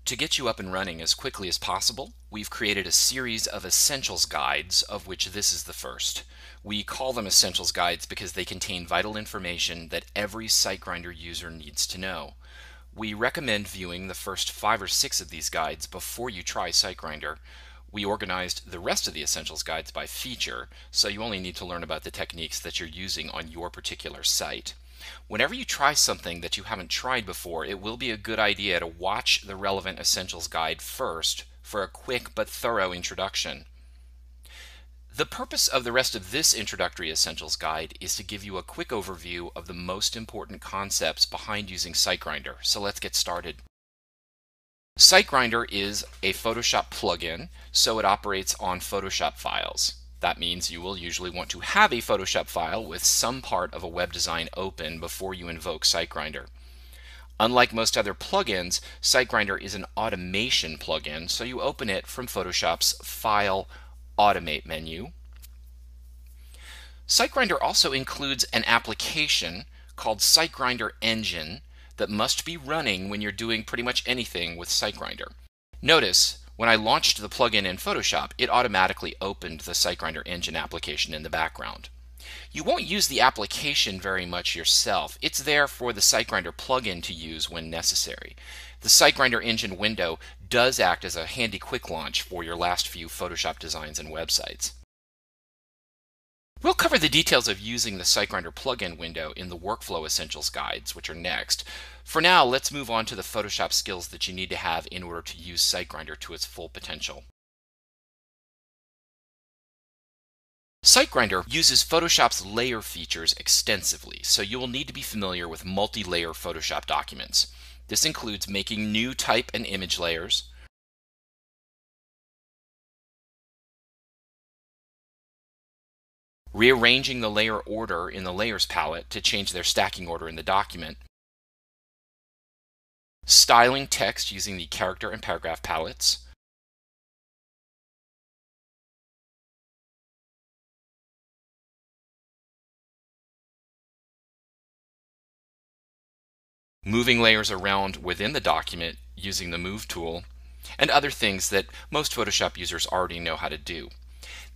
To get you up and running as quickly as possible, we've created a series of essentials guides, of which this is the first. We call them essentials guides because they contain vital information that every SiteGrinder user needs to know. We recommend viewing the first 5 or 6 of these guides before you try SiteGrinder. We organized the rest of the essentials guides by feature, so you only need to learn about the techniques that you're using on your particular site. Whenever you try something that you haven't tried before, it will be a good idea to watch the relevant essentials guide first for a quick but thorough introduction. The purpose of the rest of this introductory essentials guide is to give you a quick overview of the most important concepts behind using SiteGrinder. So let's get started. SiteGrinder is a Photoshop plugin, so it operates on Photoshop files. That means you will usually want to have a Photoshop file with some part of a web design open before you invoke SiteGrinder. Unlike most other plugins, SiteGrinder is an automation plugin, so you open it from Photoshop's File, Automate menu. SiteGrinder also includes an application called SiteGrinder Engine that must be running when you're doing pretty much anything with SiteGrinder. Notice, when I launched the plugin in Photoshop, it automatically opened the SiteGrinder Engine application in the background. You won't use the application very much yourself. It's there for the SiteGrinder plugin to use when necessary. The SiteGrinder Engine window does act as a handy quick launch for your last few Photoshop designs and websites. We'll cover the details of using the SiteGrinder plugin window in the Workflow Essentials guides, which are next. For now, let's move on to the Photoshop skills that you need to have in order to use SiteGrinder to its full potential. SiteGrinder uses Photoshop's layer features extensively, so you will need to be familiar with multi-layer Photoshop documents. This includes making new type and image layers, rearranging the layer order in the Layers palette to change their stacking order in the document, styling text using the Character and Paragraph palettes, moving layers around within the document using the Move tool, and other things that most Photoshop users already know how to do.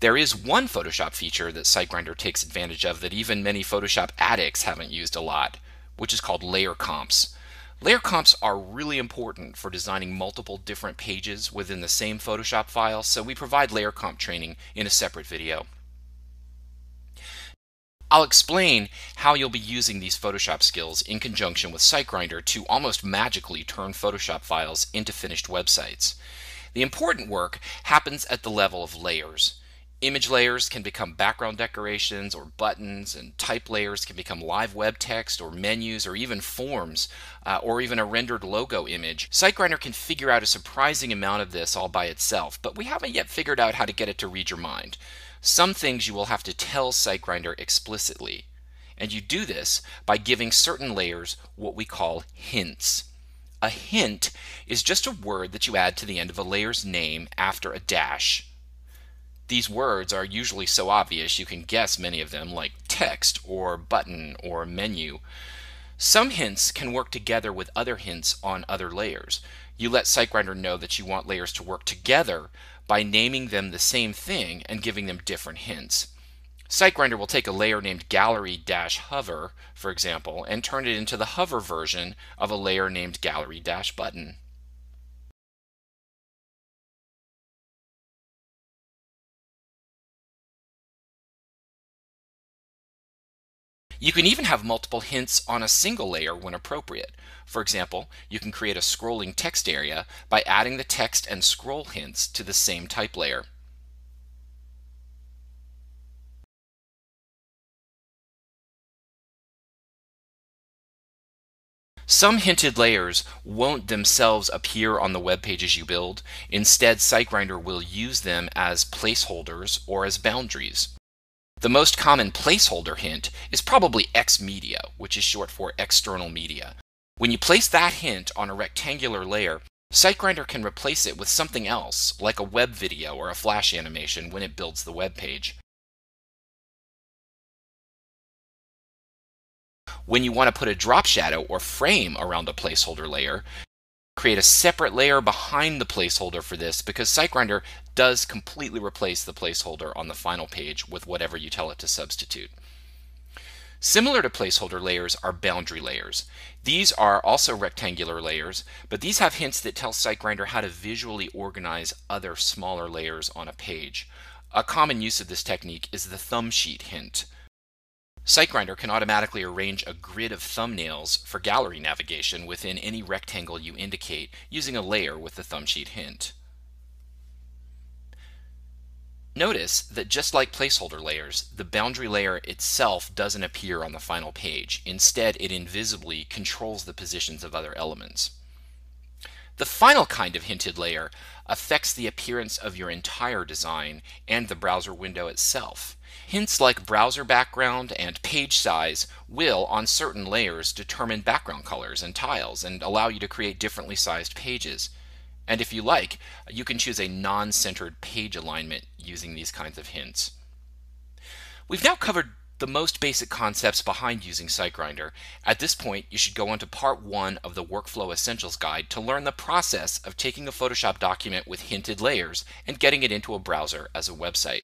There is one Photoshop feature that SiteGrinder takes advantage of that even many Photoshop addicts haven't used a lot, which is called layer comps. Layer comps are really important for designing multiple different pages within the same Photoshop file, so we provide layer comp training in a separate video. I'll explain how you'll be using these Photoshop skills in conjunction with SiteGrinder to almost magically turn Photoshop files into finished websites. The important work happens at the level of layers. Image layers can become background decorations or buttons, and type layers can become live web text or menus or even forms or even a rendered logo image. SiteGrinder can figure out a surprising amount of this all by itself, but we haven't yet figured out how to get it to read your mind. Some things you will have to tell SiteGrinder explicitly, and you do this by giving certain layers what we call hints. A hint is just a word that you add to the end of a layer's name after a dash. These words are usually so obvious you can guess many of them, like text or button or menu. Some hints can work together with other hints on other layers. You let SiteGrinder know that you want layers to work together by naming them the same thing and giving them different hints. SiteGrinder will take a layer named gallery-hover, for example, and turn it into the hover version of a layer named gallery-button. You can even have multiple hints on a single layer when appropriate. For example, you can create a scrolling text area by adding the text and scroll hints to the same type layer. Some hinted layers won't themselves appear on the web pages you build. Instead, SiteGrinder will use them as placeholders or as boundaries. The most common placeholder hint is probably X media, which is short for external media. When you place that hint on a rectangular layer, SiteGrinder can replace it with something else, like a web video or a flash animation when it builds the web page. When you want to put a drop shadow or frame around a placeholder layer, create a separate layer behind the placeholder for this, because SiteGrinder does completely replace the placeholder on the final page with whatever you tell it to substitute. Similar to placeholder layers are boundary layers. These are also rectangular layers, but these have hints that tell SiteGrinder how to visually organize other smaller layers on a page. A common use of this technique is the thumb sheet hint. SiteGrinder can automatically arrange a grid of thumbnails for gallery navigation within any rectangle you indicate using a layer with the thumb sheet hint. Notice that just like placeholder layers, the boundary layer itself doesn't appear on the final page. Instead, it invisibly controls the positions of other elements. The final kind of hinted layer affects the appearance of your entire design and the browser window itself. Hints like browser background and page size will, on certain layers, determine background colors and tiles and allow you to create differently sized pages. And if you like, you can choose a non-centered page alignment using these kinds of hints. We've now covered the most basic concepts behind using SiteGrinder. At this point, you should go on to part 1 of the Workflow Essentials Guide to learn the process of taking a Photoshop document with hinted layers and getting it into a browser as a website.